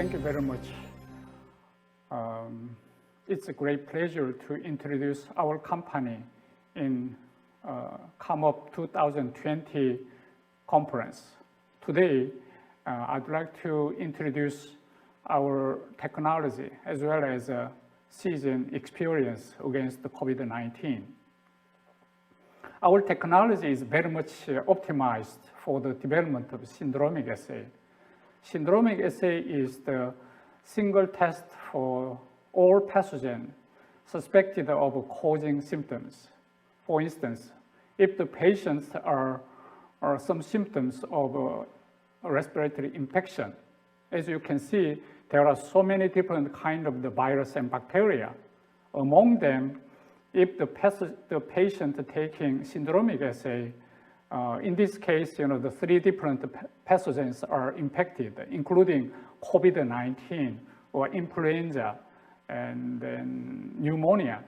Thank you very much. It's a great pleasure to introduce our company in COMOP 2020 conference. Today, I'd like to introduce our technology as well as seasoned experience against the COVID-19. Our technology is very much optimized for the development of syndromic assay. Syndromic assay is the single test for all pathogens suspected of causing symptoms. For instance, if the patients are some symptoms of a respiratory infection, as you can see, there are so many different kinds of the virus and bacteria. Among them, if the patient taking syndromic assay, in this case, the 3 different pathogens are infected, including COVID-19 or influenza and then pneumonia.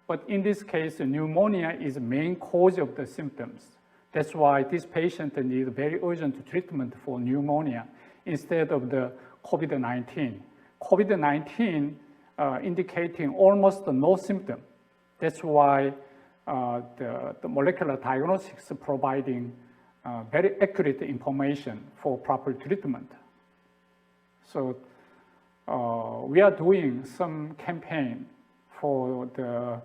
But in this case, pneumonia is the main cause of the symptoms. That's why this patient needs very urgent treatment for pneumonia instead of the COVID-19. COVID-19 indicating almost no symptom. That's why the molecular diagnostics providing very accurate information for proper treatment. So we are doing some campaign for the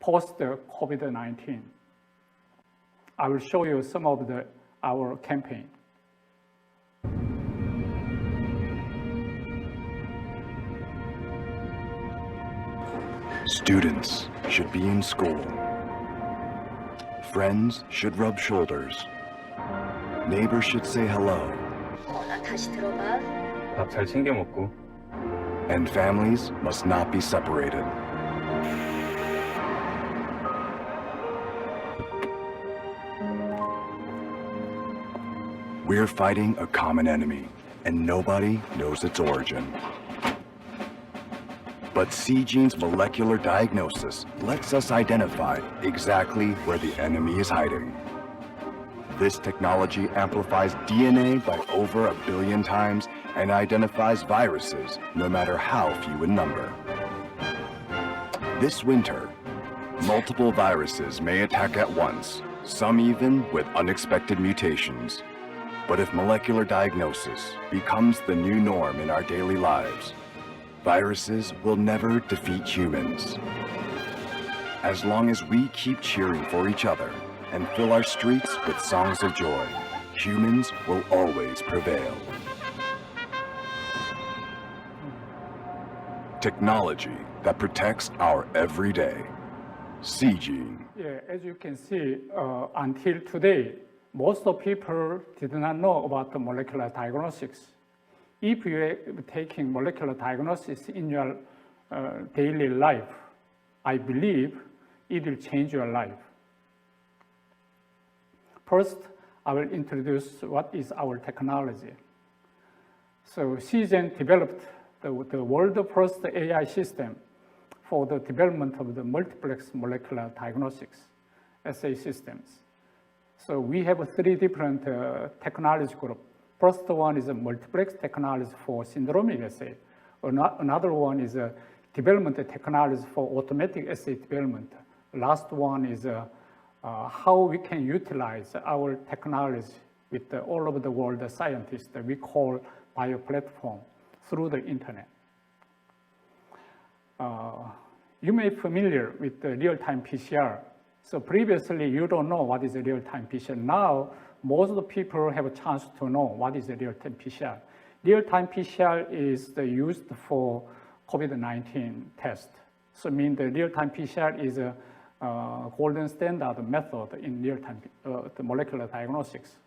post-COVID-19. I will show you some of our campaign. Students should be in school. Friends should rub shoulders. Neighbors should say hello. 다시 들어봐. 밥 잘 챙겨 먹고. And families must not be separated. We're fighting a common enemy, and nobody knows its origin. But Seegene's molecular diagnosis lets us identify exactly where the enemy is hiding. This technology amplifies DNA by over 1 billion times and identifies viruses, no matter how few in number. This winter, multiple viruses may attack at once, some even with unexpected mutations. But if molecular diagnosis becomes the new norm in our daily lives, viruses will never defeat humans. As long as we keep cheering for each other and fill our streets with songs of joy, humans will always prevail. Technology that protects our everyday. Seegene. Yeah, as you can see, until today, most of people did not know about the molecular diagnostics. If you are taking molecular diagnosis in your daily life, I believe it will change your life. First, I will introduce what is our technology. So Seegene developed the world's first AI system for the development of the multiplex molecular diagnostics assay systems. So we have 3 different technology groups. First one is a multiplex technology for syndromic assay. Another one is a development technology for automatic assay development. Last one is how we can utilize our technology with all over the world scientists that we call bioplatform through the internet. You may be familiar with the real-time PCR. So previously, you don't know what is a real-time PCR. Now, most of the people have a chance to know what is a real-time PCR. Real-time PCR is used for COVID-19 test. So I mean the real-time PCR is a golden standard method in real-time the molecular diagnostics.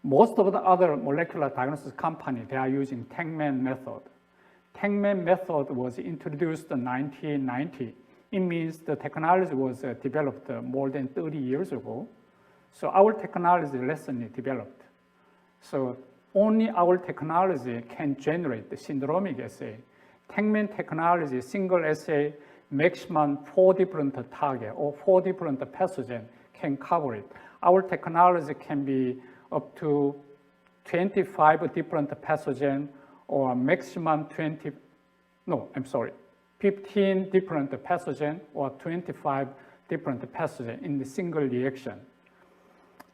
Most of the other molecular diagnosis companies, they are using TaqMan method. TaqMan method was introduced in 1990. It means the technology was developed more than 30 years ago. So our technology is recently developed. So only our technology can generate the syndromic assay. TaqMan technology, single assay, maximum 4 different target or 4 different pathogen can cover it. Our technology can be up to 25 different pathogen or maximum 15 different pathogen or 25 different pathogen in the single reaction.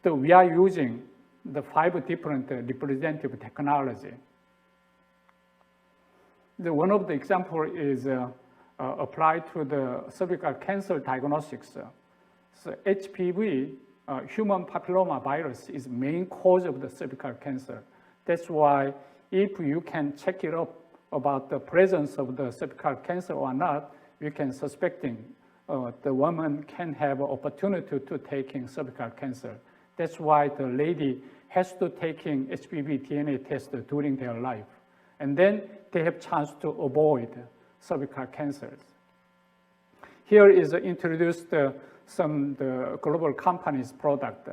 So we are using the 5 different representative technology. One of the example is applied to the cervical cancer diagnostics. So HPV, human papilloma virus, is main cause of the cervical cancer. That's why if you can check it up about the presence of the cervical cancer or not, you can suspecting the woman can have an opportunity to taking cervical cancer. That's why the lady has to taking HPV DNA test during their life. And then they have chance to avoid cervical cancers. Here is introduced some the global companies product,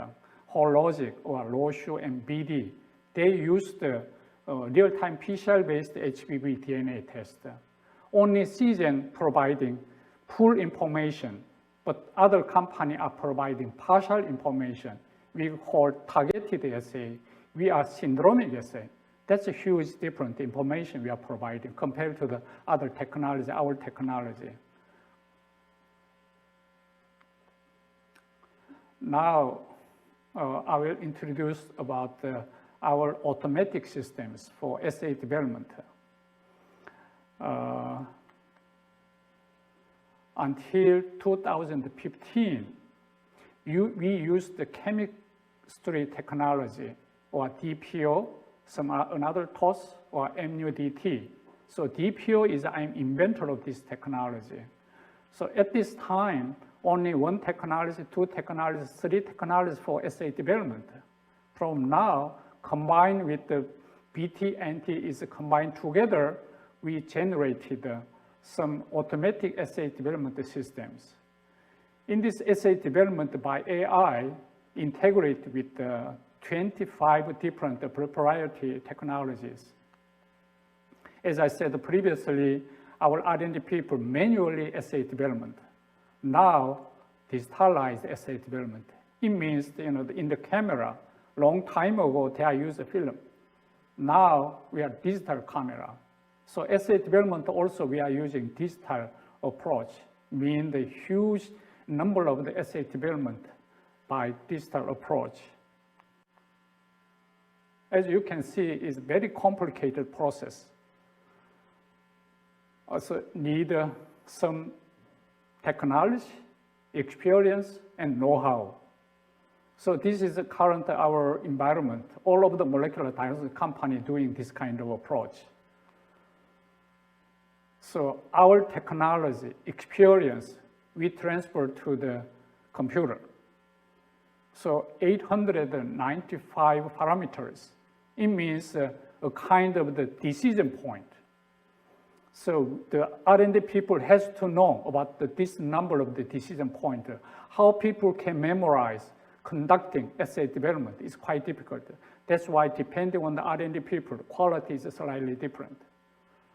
Hologic or Roche and BD. They use the real-time PCR-based HPV DNA test. Only Seagen providing full information, but other companies are providing partial information. We call targeted assay. We are syndromic assay. That's a huge different information we are providing compared to the other technology, our technology. Now, I will introduce about our automatic systems for assay development. Until 2015, we used the chemistry technology or DPO, another TOS or MUDT. So DPO is I'm inventor of this technology. So at this time, only 1 technology, 2 technologies, 3 technologies for assay development. From now, combined with the BT and T is combined together, we generated some automatic assay development systems. In this assay development by AI, integrate with 25 different proprietary technologies. As I said previously, our R&D people manually assay development. Now, digitalized assay development. It means, in the camera, long time ago, they used a film. Now, we are digital camera. So assay development also, we are using digital approach, mean the huge number of the assay development by digital approach. As you can see, it's a very complicated process. Also need some technology, experience, and know-how. So this is the current our environment. All of the molecular diagnostics company doing this kind of approach. So our technology, experience, we transfer to the computer. So 895 parameters. It means a kind of the decision point. So the R&D people has to know about this number of the decision point. How people can memorize conducting assay development is quite difficult. That's why depending on the R&D people, the quality is slightly different.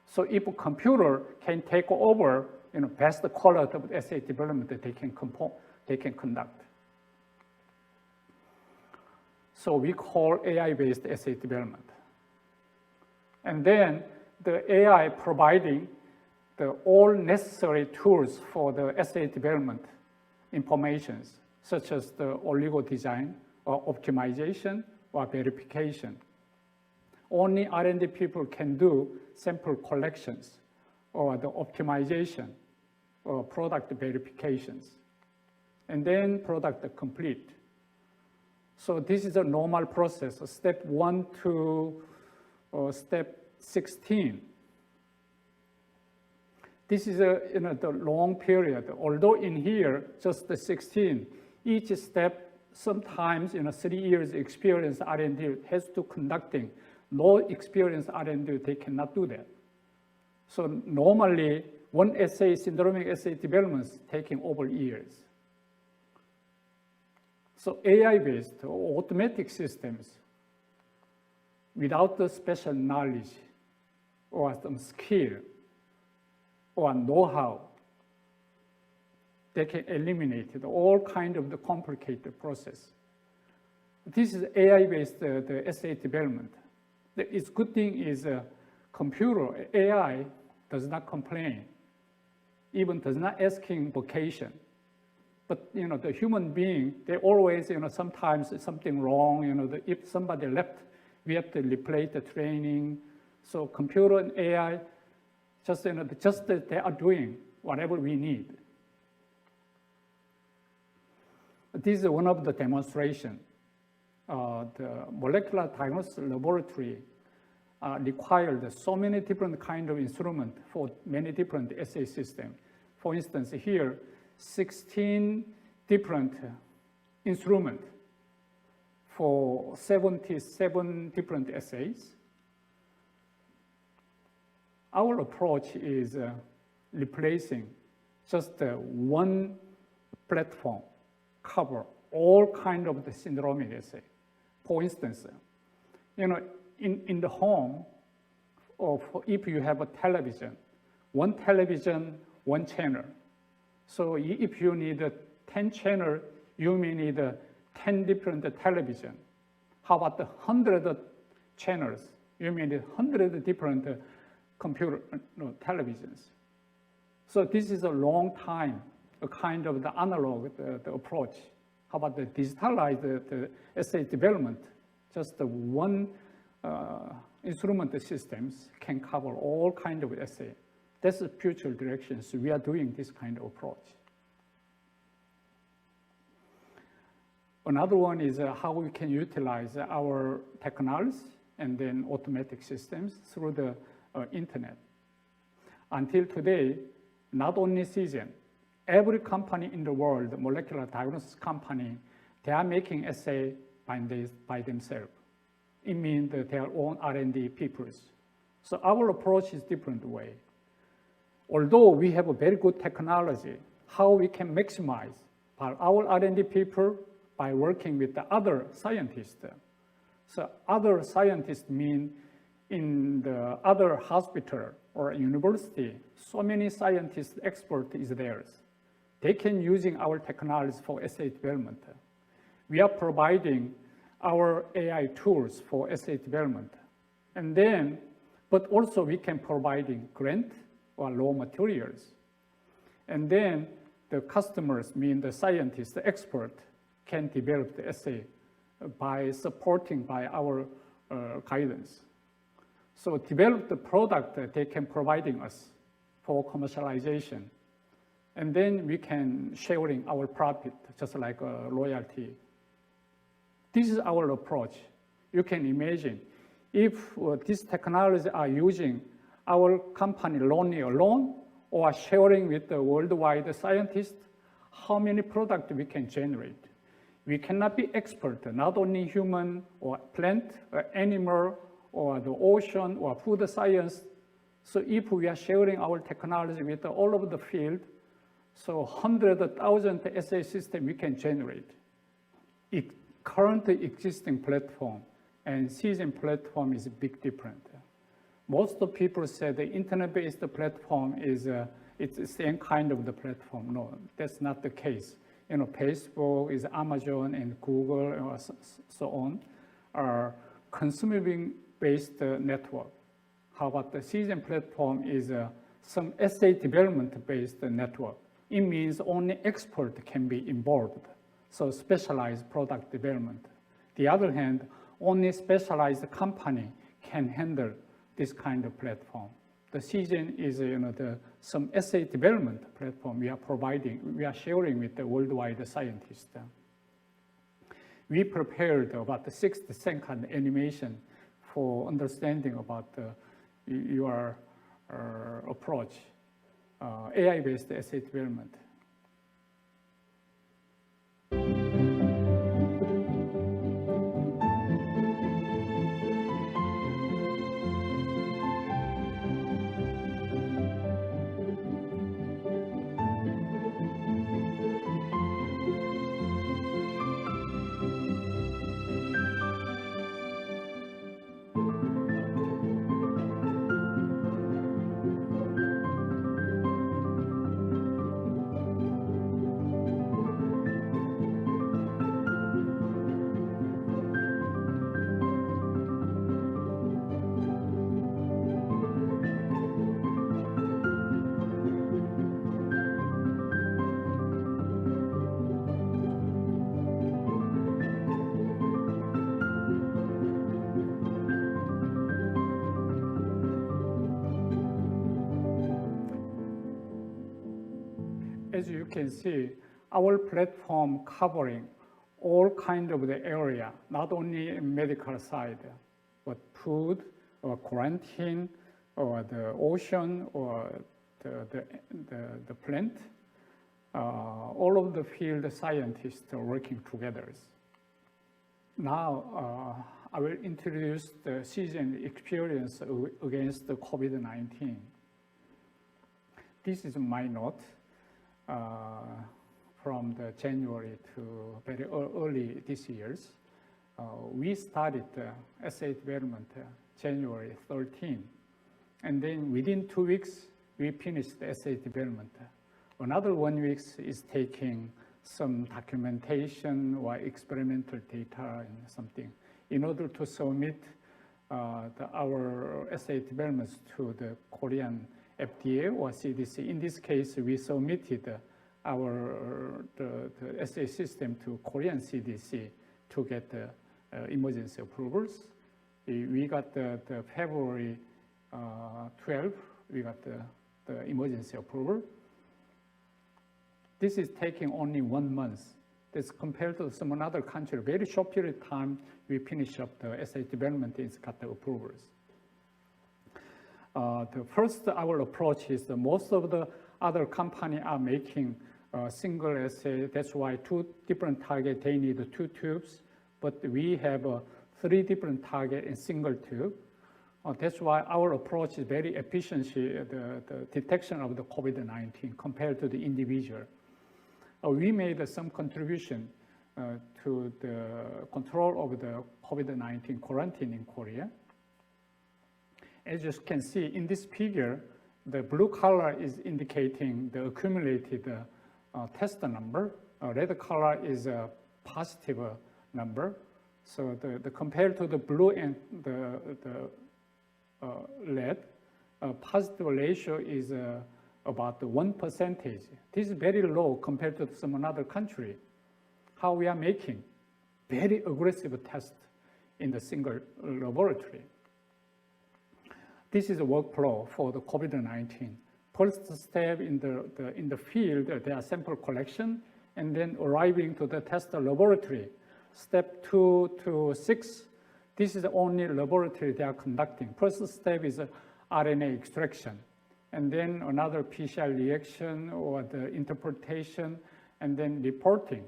So if a computer can take over, best quality of assay development that they can conduct. So we call AI-based assay development. And then the AI providing all necessary tools for the assay development informations, such as the oligo design or optimization or verification. Only R&D people can do sample collections or the optimization or product verifications, and then product complete. So this is a normal process, step 1 to step 16. This is the long period. Although in here, just the 16, each step, sometimes 3 years experience R&D has to conducting. No experienced R&D, they cannot do that. So normally, one assay, syndromic assay development is taking over years. So AI-based or automatic systems, without the special knowledge or some skill or know-how, they can eliminate all kind of the complicated process. This is AI-based the assay development. Its good thing is computer, AI, does not complain, even does not asking vacation. But the human being, they always, sometimes something wrong. If somebody left, we have to replace the training. So computer and AI, just they are doing whatever we need. This is one of the demonstration. The molecular diagnosis laboratory required so many different kind of instrument for many different assay systems. For instance, here, 16 different instruments for 77 different assays. Our approach is replacing just one platform, cover all kind of the syndromic assay. For instance, in the home, if you have a television, one television, one channel. So if you need 10 channel, you may need 10 different television. How about the 100 channels? You may need 100 different televisions. So this is a long time, a kind of the analog the approach. How about the digitalized the assay development? Just the one instrument systems can cover all kind of assay. That's the future direction. So we are doing this kind of approach. Another one is how we can utilize our technology and then automatic systems through the internet. Until today, not only Seagen, every company in the world, molecular diagnosis company, they are making assay by themselves. It means that their own R&D peoples. So our approach is different way. Although we have a very good technology, how we can maximize our R&D people by working with the other scientists. So other scientists mean in the other hospital or university, so many scientists, expert is theirs. They can using our technology for assay development. We are providing our AI tools for assay development. And then, but also we can providing grant or raw materials. And then the customers, mean the scientists, the expert, can develop the assay by supporting by our guidance. So develop the product that they can providing us for commercialization. And then we can sharing our profit, just like a royalty. This is our approach. You can imagine if this technology are using our company only alone or sharing with the worldwide scientists, how many products we can generate. We cannot be expert, not only human or plant, or animal, or the ocean, or food science. So if we are sharing our technology with all over the field, so 100,000 assay system we can generate. Currently existing platform and Seagen platform is a big difference. Most of people say the internet-based platform is it's the same kind of the platform. No, that's not the case. Facebook is Amazon and Google and so on are consumer-based network. How about the Seagen platform is some assay development-based network. It means only expert can be involved. So specialized product development. The other hand, only specialized company can handle this kind of platform. The Seagen is some assay development platform we are providing, we are sharing with the worldwide scientists. We prepared about the 60-second animation for understanding about your approach, AI-based assay development. As you can see, our platform covering all kind of the area, not only medical side, but food or quarantine or the ocean or the plant. All of the field scientists are working together. Now, I will introduce the seasoned experience against the COVID-19. This is my note from the January to very early this year. We started the assay development January 13, and then within 2 weeks, we finished the assay development. Another 1 week is taking some documentation or experimental data and something in order to submit our assay developments to the Korean FDA or CDC. In this case, we submitted the assay system to Korean CDC to get the emergency approvals. We got the February 12, we got the emergency approval. This is taking only 1 month. That's compared to some other country, very short period of time, we finish up the assay development and got the approvals. The first, our approach is most of the other company are making a single assay. That's why 2 different targets, they need 2 tubes, but we have 3 different targets in single tube. That's why our approach is very efficient, the detection of the COVID-19 compared to the individual. We made some contribution to the control of the COVID-19 quarantine in Korea. As you can see in this figure, the blue color is indicating the accumulated test number. Red color is a positive number. So compared to the blue and the red, positive ratio is about 1%. This is very low compared to some other country. How we are making very aggressive test in the single laboratory. This is a workflow for the COVID-19. First step in the field, there are sample collection, and then arriving to the test laboratory. Step 2 to 6, this is the only laboratory they are conducting. First step is RNA extraction, and then another PCR reaction or the interpretation, and then reporting.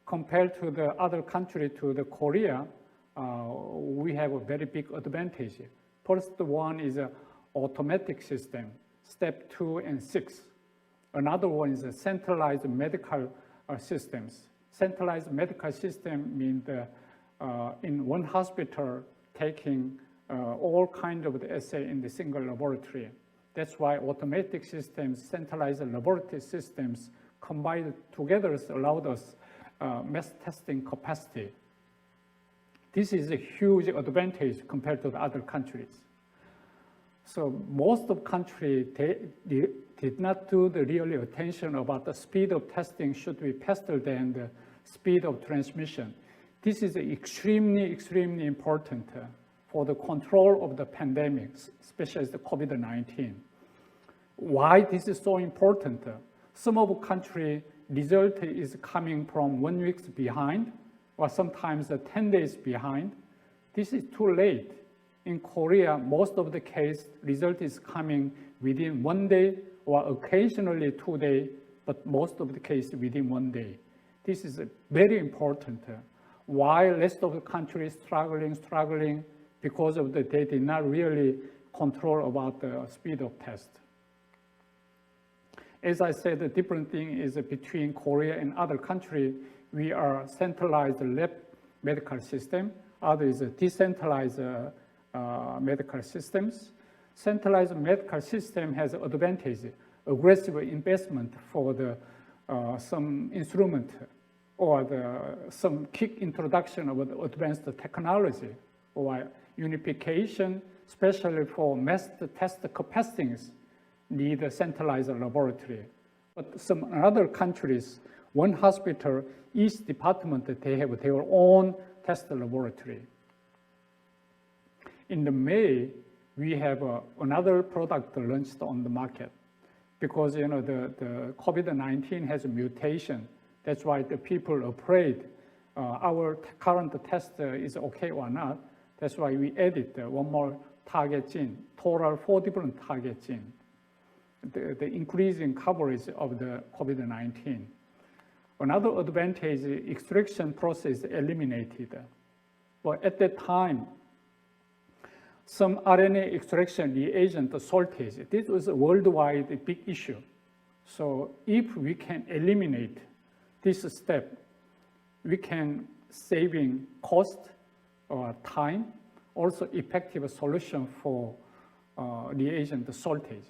Compared to the other country, to the Korea, we have a very big advantage. First one is an automatic system, step 2 and 6. Another one is a centralized medical systems. Centralized medical system means in one hospital taking all kind of the assay in the single laboratory. That's why automatic systems, centralized laboratory systems combined together allowed us mass testing capacity. This is a huge advantage compared to the other countries. So most of countries, they did not do the real attention about the speed of testing should be faster than the speed of transmission. This is extremely, extremely important for the control of the pandemics, especially the COVID-19. Why this is so important? Some of the country result is coming from 1 week behind, or sometimes 10 days behind. This is too late. In Korea, most of the case result is coming within 1 day or occasionally 2 days, but most of the case within 1 day. This is very important. Why rest of the country is struggling because of they did not really control about the speed of test. As I said, the different thing is between Korea and other countries, we are centralized lab medical system. Other is a decentralized medical systems. Centralized medical system has advantage, aggressive investment for the some instrument or some quick introduction of the advanced technology or unification, especially for mass test capacities, need a centralized laboratory. But some other countries, one hospital, each department, they have their own test laboratory. In the May, we have another product launched on the market. because the COVID-19 has a mutation. That's why the people are afraid our current test is okay or not. That's why we added one more target gene, total 4 different target genes. The increasing coverage of the COVID-19. Another advantage, extraction process eliminated. But at that time, some RNA extraction reagent shortage, this was a worldwide big issue. So if we can eliminate this step, we can saving cost or time, also effective solution for reagent shortage.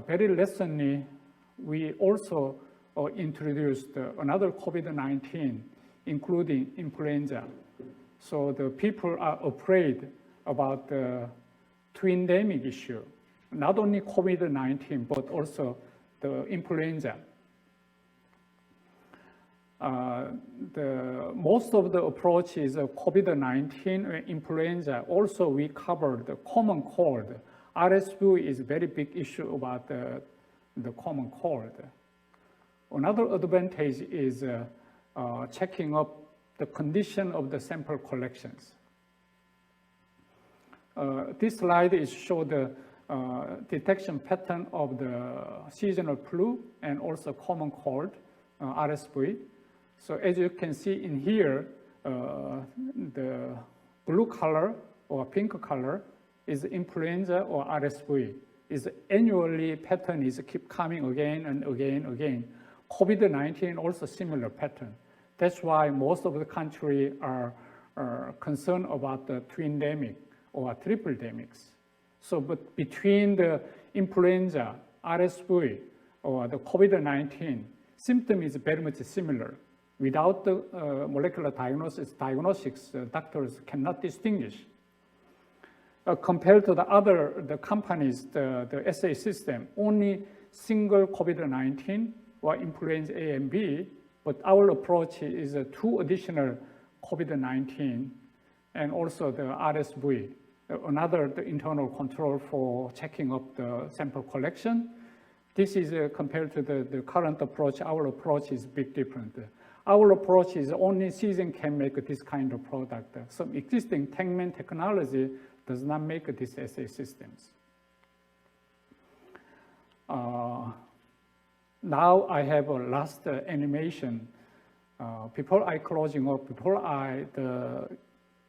Very recently, we also introduced another COVID-19, including influenza. So the people are afraid about the twindemic issue, not only COVID-19, but also the influenza. Most of the approaches of COVID-19 or influenza, also we covered the common cold. RSV is a very big issue about the common cold. Another advantage is checking up the condition of the sample collections. This slide is show the detection pattern of the seasonal flu and also common cold, RSV. So as you can see in here, the blue color or pink color is influenza or RSV. Is annually pattern is keep coming again and again and again. COVID-19 also similar pattern. That's why most of the country are concerned about the twindemic or triple-demics. So, but between the influenza, RSV, or the COVID-19, symptom is very much similar. Without the molecular diagnostics, doctors cannot distinguish. Compared to the companies, the assay system, only single COVID-19 or influenza A and B, but our approach is 2 additional COVID-19 and also the RSV, another the internal control for checking up the sample collection. This is compared to the current approach, our approach is big different. Our approach is only Seagen can make this kind of product. Some existing TaqMan technology does not make these assay systems. Now I have a last animation. Before I closing up, before I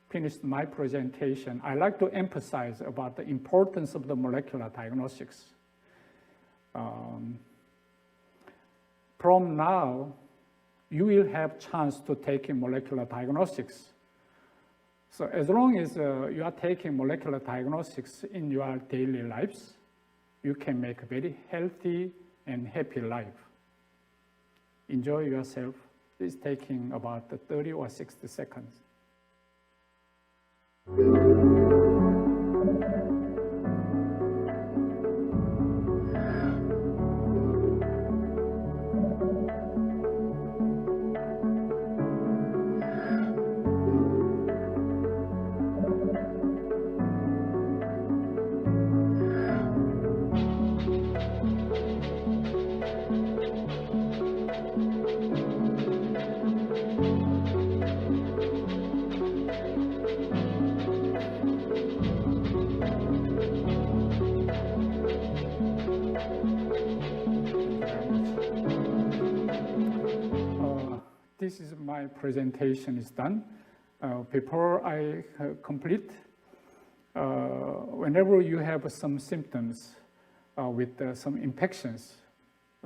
finish my presentation, I like to emphasize about the importance of the molecular diagnostics. From now, you will have chance to take in molecular diagnostics. So as long as you are taking molecular diagnostics in your daily lives, you can make a very healthy and happy life. Enjoy yourself. It's taking about 30 or 60 seconds. This is my presentation is done. Before I complete, whenever you have some symptoms with some infections,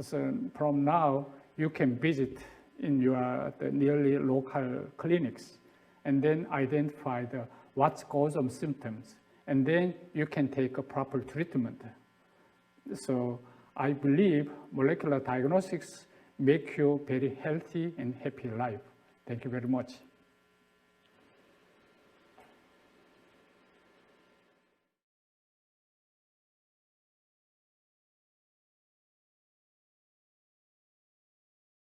so from now you can visit in the nearly local clinics and then identify what's cause of symptoms, and then you can take a proper treatment. So I believe molecular diagnostics make you very healthy and happy life. Thank you very much.